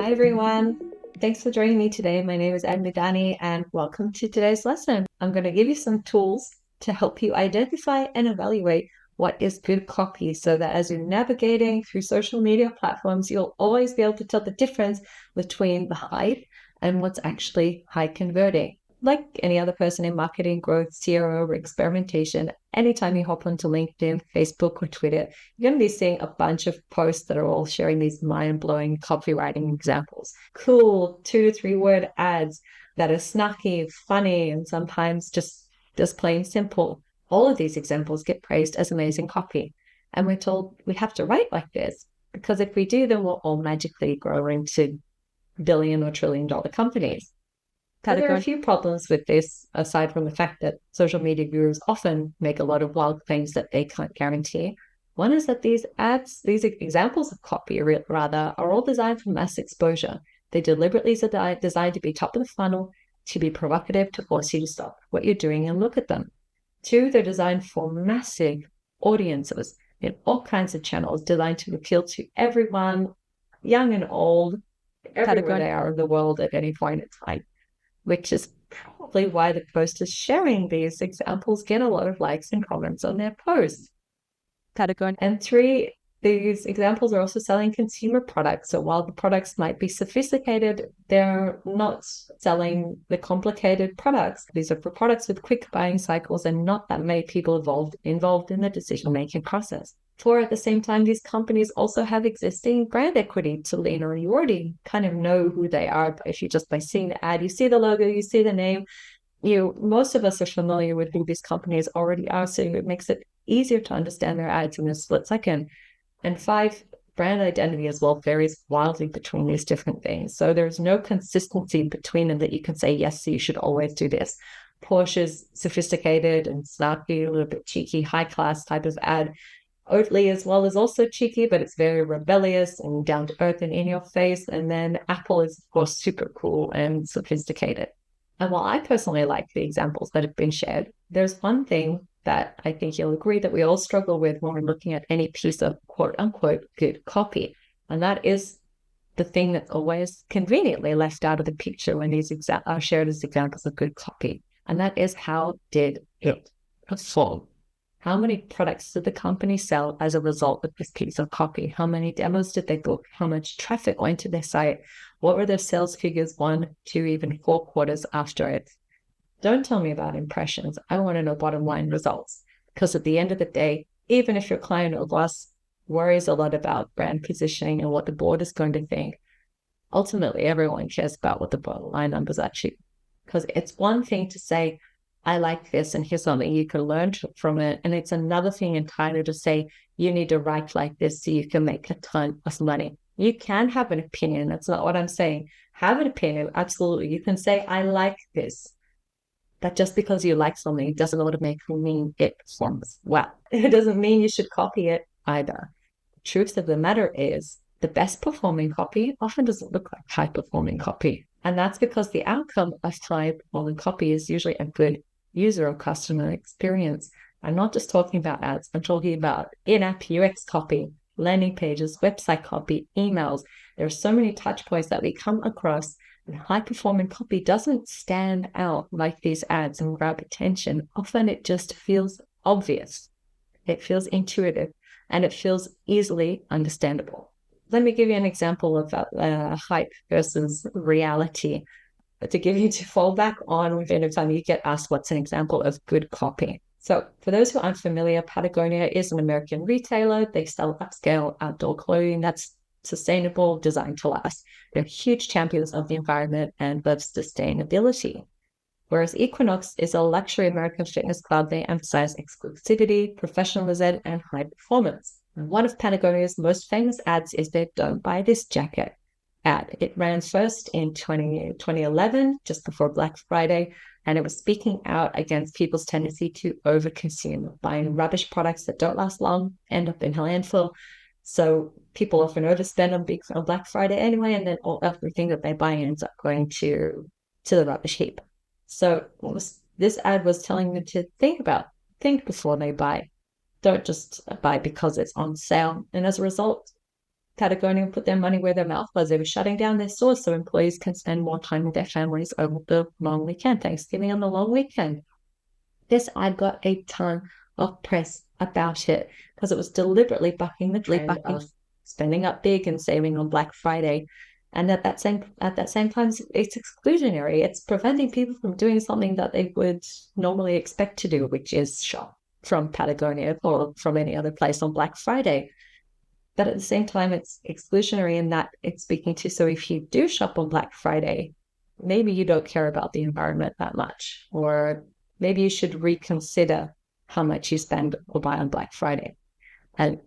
Hi everyone. Thanks for joining me today. My name is Bidani and welcome to today's lesson. I'm going to give you some tools to help you identify and evaluate what is good copy so that as you're navigating through social media platforms, you'll always be able to tell the difference between the hype and what's actually high converting. Like any other person in marketing, growth, CRO, or experimentation, anytime you hop onto LinkedIn, Facebook, or Twitter, you're going to be seeing a bunch of posts that are all sharing these mind-blowing copywriting examples. Cool 2 to 3 word ads that are snarky, funny, and sometimes just plain simple. All of these examples get praised as amazing copy. And we're told we have to write like this because if we do, then we'll all magically grow into billion or trillion dollar companies. But there are a few problems with this, aside from the fact that social media gurus often make a lot of wild claims that they can't guarantee. One is that these ads, these examples of copy, rather, are all designed for mass exposure. They deliberately designed to be top of the funnel, to be provocative, to force you to stop what you're doing and look at them. 2, they're designed for massive audiences in all kinds of channels, designed to appeal to everyone, young and old, everywhere they are in the world at any point in time, which is probably why the posters sharing these examples get a lot of likes and comments on their posts. And 3, these examples are also selling consumer products. So while the products might be sophisticated, they're not selling the complicated products. These are for products with quick buying cycles and not that many people involved in the decision-making process. 4, at the same time, these companies also have existing brand equity to lean on. You already kind of know who they are, but if you just by seeing the ad, you see the logo, you see the name, most of us are familiar with who these companies already are, so it makes it easier to understand their ads in a split second. And 5, brand identity as well varies wildly between these different things. So there's no consistency between them that you can say, yes, so you should always do this. Porsche's sophisticated and snarky, a little bit cheeky, high-class type of ad. Oatly as well is also cheeky, but it's very rebellious and down to earth and in your face. And then Apple is, of course, super cool and sophisticated. And while I personally like the examples that have been shared, there's one thing that I think you'll agree that we all struggle with when we're looking at any piece of quote unquote good copy. And that is the thing that's always conveniently left out of the picture when these are shared as examples of good copy. And that is, how did it perform? How many products did the company sell as a result of this piece of copy? How many demos did they book? How much traffic went to their site? What were their sales figures 1, 2, even 4 quarters after it? Don't tell me about impressions. I want to know bottom line results. Because at the end of the day, even if your client or boss worries a lot about brand positioning and what the board is going to think, ultimately everyone cares about what the bottom line numbers actually. Because it's one thing to say, I like this and here's something you can learn from it. And it's another thing entirely to say, you need to write like this so you can make a ton of money. You can have an opinion. That's not what I'm saying. Have an opinion. Absolutely. You can say, I like this. But just because you like something doesn't automatically mean it performs well. It doesn't mean you should copy it either. The truth of the matter is, the best performing copy often doesn't look like high performing copy. And that's because the outcome of high performing copy is usually a good user or customer experience. I'm not just talking about ads. I'm talking about in-app UX copy, landing pages, website copy, emails. There are so many touch points that we come across, and high-performing copy doesn't stand out like these ads and grab attention. Often it just feels obvious. It feels intuitive, and it feels easily understandable. Let me give you an example of hype versus reality to give you to fall back on within a time you get asked what's an example of good copy. So for those who aren't familiar, Patagonia is an American retailer. They sell upscale outdoor clothing that's sustainable, designed to last. They're huge champions of the environment and of sustainability. Whereas Equinox is a luxury American fitness club, they emphasize exclusivity, professionalism, and high performance. And one of Patagonia's most famous ads is their Don't Buy This Jacket ad. It ran first in 2011, just before Black Friday, and it was speaking out against people's tendency to overconsume, buying rubbish products that don't last long, end up in landfill. So people often overspend on Black Friday anyway, and then everything that they buy ends up going to the rubbish heap. So this ad was telling them to think before they buy. Don't just buy because it's on sale. And as a result, Patagonia put their money where their mouth was. They were shutting down their stores so employees can spend more time with their families over the long weekend, Thanksgiving on the long weekend. This ad got a ton of press about it because it was deliberately bucking the trend of spending up big and saving on Black Friday. And at that same time, it's exclusionary. It's preventing people from doing something that they would normally expect to do, which is shop from Patagonia or from any other place on Black Friday. But at the same time, it's exclusionary in that it's speaking to, so if you do shop on Black Friday, maybe you don't care about the environment that much, or maybe you should reconsider how much you spend or buy on Black Friday. And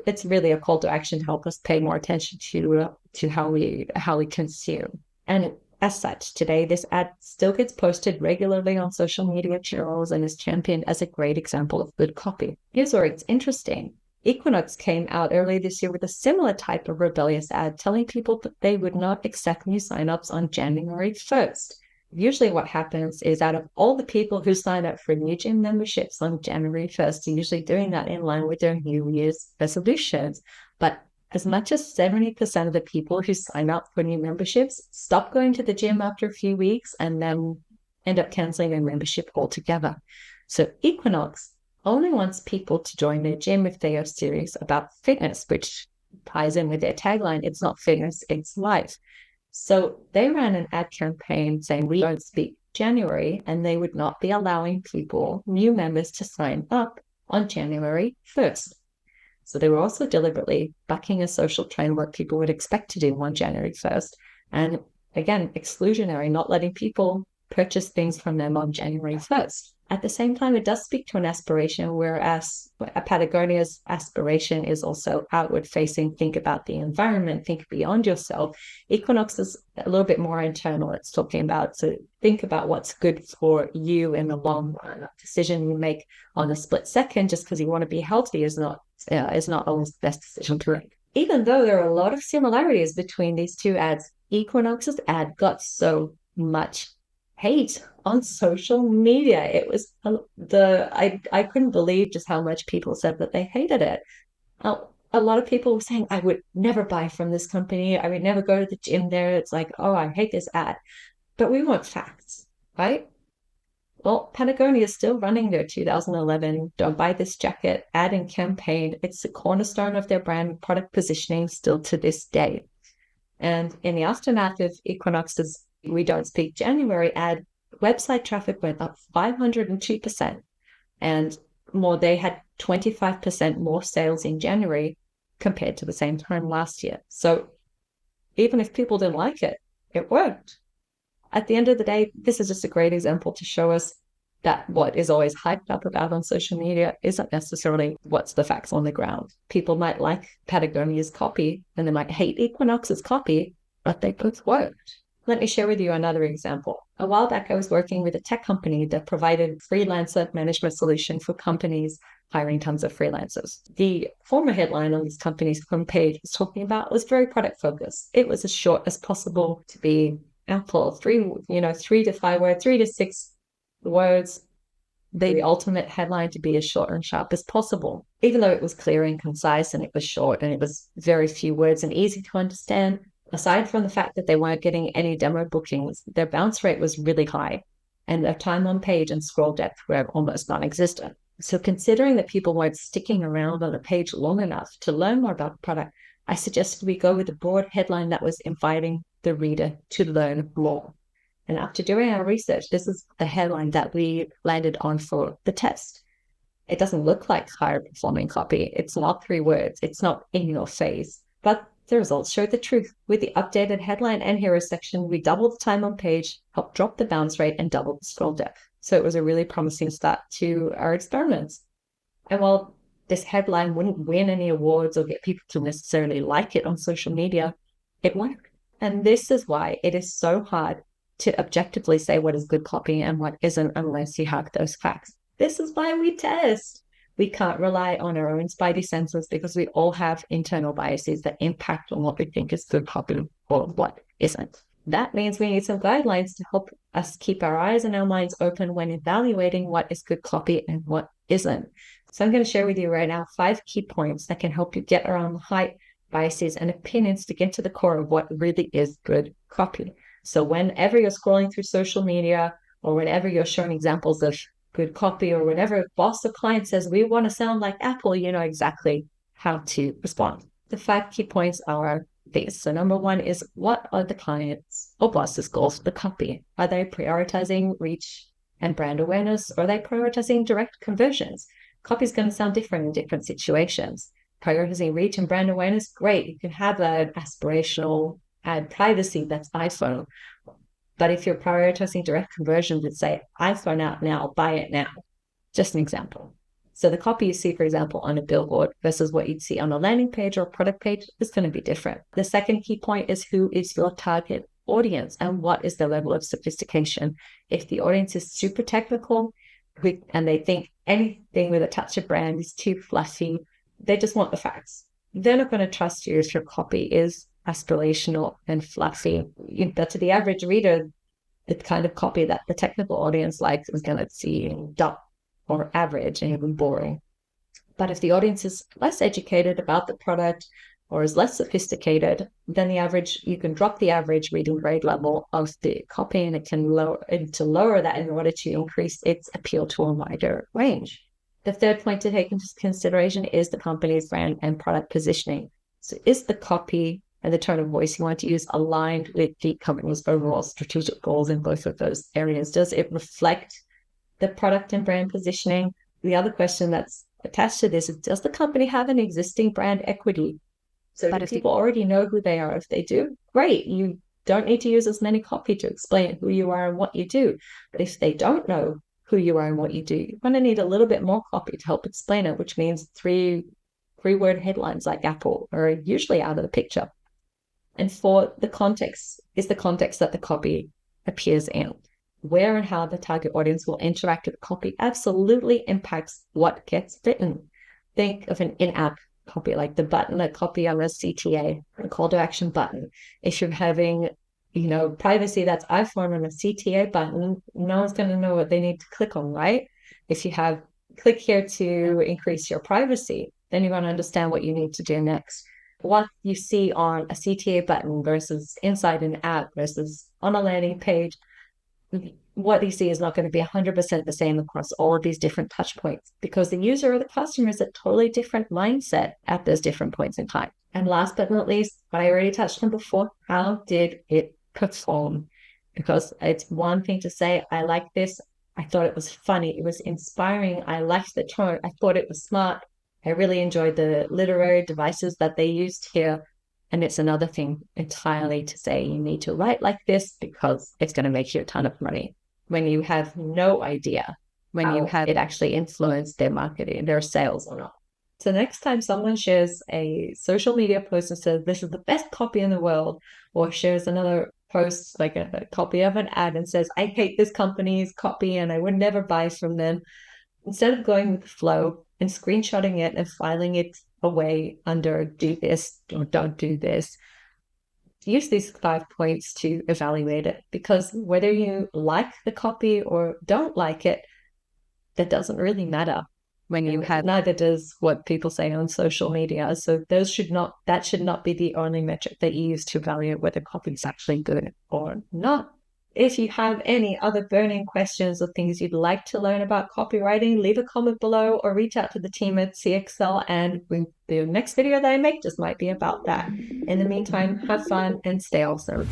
it's really a call to action to help us pay more attention to how we consume. And as such, today, this ad still gets posted regularly on social media channels and is championed as a great example of good copy. Here's where it's interesting. Equinox came out earlier this year with a similar type of rebellious ad telling people that they would not accept new signups on January 1st. Usually what happens is out of all the people who sign up for new gym memberships on January 1st, they're usually doing that in line with their New Year's resolutions. But as much as 70% of the people who sign up for new memberships stop going to the gym after a few weeks and then end up canceling their membership altogether. So Equinox only wants people to join their gym if they are serious about fitness, which ties in with their tagline, it's not fitness, it's life. So they ran an ad campaign saying we don't speak January, and they would not be allowing people, new members, to sign up on January 1st. So they were also deliberately bucking a social trend what people would expect to do on January 1st. And again, exclusionary, not letting people purchase things from them on January 1st. At the same time, it does speak to an aspiration, whereas Patagonia's aspiration is also outward facing. Think about the environment, think beyond yourself. Equinox is a little bit more internal. It's talking about, so think about what's good for you in the long run. A decision you make on a split second just because you want to be healthy is not always the best decision to make. Even though there are a lot of similarities between these two ads, Equinox's ad got so much hate on social media. It was I couldn't believe just how much people said that they hated it. A lot of people were saying, I would never buy from this company. I would never go to the gym there. It's like, oh, I hate this ad. But we want facts, right? Well, Patagonia is still running their 2011 Don't Buy This Jacket ad and campaign. It's the cornerstone of their brand product positioning still to this day. And in the aftermath of Equinox's We Don't Speak January ad, website traffic went up 502%. And they had 25% more sales in January compared to the same time last year. So even if people didn't like it, it worked. At the end of the day, this is just a great example to show us that what is always hyped up about on social media isn't necessarily what's the facts on the ground. People might like Patagonia's copy and they might hate Equinox's copy, but they both worked. Let me share with you another example. A while back, I was working with a tech company that provided freelancer management solution for companies hiring tons of freelancers. The former headline on this company's homepage was talking about was very product focused. It was as short as possible to be ample, 3 to 5 words, 3 to 6 words, the ultimate headline to be as short and sharp as possible. Even though it was clear and concise and it was short and it was very few words and easy to understand, aside from the fact that they weren't getting any demo bookings, their bounce rate was really high and their time on page and scroll depth were almost non-existent. So considering that people weren't sticking around on a page long enough to learn more about the product, I suggested we go with a broad headline that was inviting the reader to learn more. And after doing our research, this is the headline that we landed on for the test. It doesn't look like higher performing copy. It's not 3 words. It's not in your face. But the results show the truth. With the updated headline and hero section, we doubled the time on page, helped drop the bounce rate, and doubled the scroll depth. So it was a really promising start to our experiments. And while this headline wouldn't win any awards or get people to necessarily like it on social media, it worked. And this is why it is so hard to objectively say what is good copy and what isn't unless you have those facts. This is why we test. We can't rely on our own spidey senses because we all have internal biases that impact on what we think is good copy or what isn't. That means we need some guidelines to help us keep our eyes and our minds open when evaluating what is good copy and what isn't. So I'm going to share with you right now 5 key points that can help you get around the hype biases, and opinions to get to the core of what really is good copy. So whenever you're scrolling through social media or whenever you're showing examples of good copy or whenever boss or client says, we want to sound like Apple, you know exactly how to respond. The 5 key points are these. So number 1 is, what are the clients or boss's goals for the copy? Are they prioritizing reach and brand awareness, or are they prioritizing direct conversions? Copy is going to sound different in different situations. Prioritizing reach and brand awareness, great. You can have an aspirational ad privacy that's iPhone. But if you're prioritizing direct conversions, let's say iPhone out now, buy it now. Just an example. So the copy you see, for example, on a billboard versus what you'd see on a landing page or a product page is going to be different. The second key point is, who is your target audience and what is the level of sophistication? If the audience is super technical and they think anything with a touch of brand is too fluffy, they just want the facts. They're not going to trust you if your copy is aspirational and fluffy. But to the average reader, the kind of copy that the technical audience likes is going to see dull or average and even boring. But if the audience is less educated about the product or is less sophisticated, then you can drop the average reading grade level of the copy, and it can lower that in order to increase its appeal to a wider range. The third point to take into consideration is the company's brand and product positioning. So is the copy and the tone of voice you want to use aligned with the company's overall strategic goals in both of those areas? Does it reflect the product and brand positioning? The other question that's attached to this is, does the company have an existing brand equity? So if people already know who they are, if they do, great. You don't need to use as many copy to explain who you are and what you do. But if they don't know who you are and what you do, you're going to need a little bit more copy to help explain it, which means three-word headlines like Apple are usually out of the picture. And for the context, is the context that the copy appears in. Where and how the target audience will interact with the copy absolutely impacts what gets written. Think of an in-app copy, like the button, a copy on a CTA, a call to action button. If you're having, privacy, that's iPhone on a CTA button, no one's going to know what they need to click on, right? If you have click here to increase your privacy, then you're going to understand what you need to do next. What you see on a CTA button versus inside an app versus on a landing page, what you see is not going to be 100% the same across all of these different touch points, because the user or the customer is a totally different mindset at those different points in time. And last but not least, what I already touched on before, how did it perform? Because it's one thing to say, I like this, I thought it was funny, it was inspiring, I liked the tone, I thought it was smart, I really enjoyed the literary devices that they used here. And it's another thing entirely to say you need to write like this because it's going to make you a ton of money, when you have no idea when you have it actually influenced their marketing, their sales or not. So next time someone shares a social media post and says, this is the best copy in the world, or shares another post like a copy of an ad and says, I hate this company's copy and I would never buy from them, instead of going with the flow and screenshotting it and filing it away under do this or don't do this, use these 5 points to evaluate it, because whether you like the copy or don't like it, that doesn't really matter when you have, neither does what people say on social media. So that should not be the only metric that you use to evaluate whether copy is actually good or not. If you have any other burning questions or things you'd like to learn about copywriting, leave a comment below or reach out to the team at CXL, and the next video that I make just might be about that. In the meantime, have fun and stay awesome.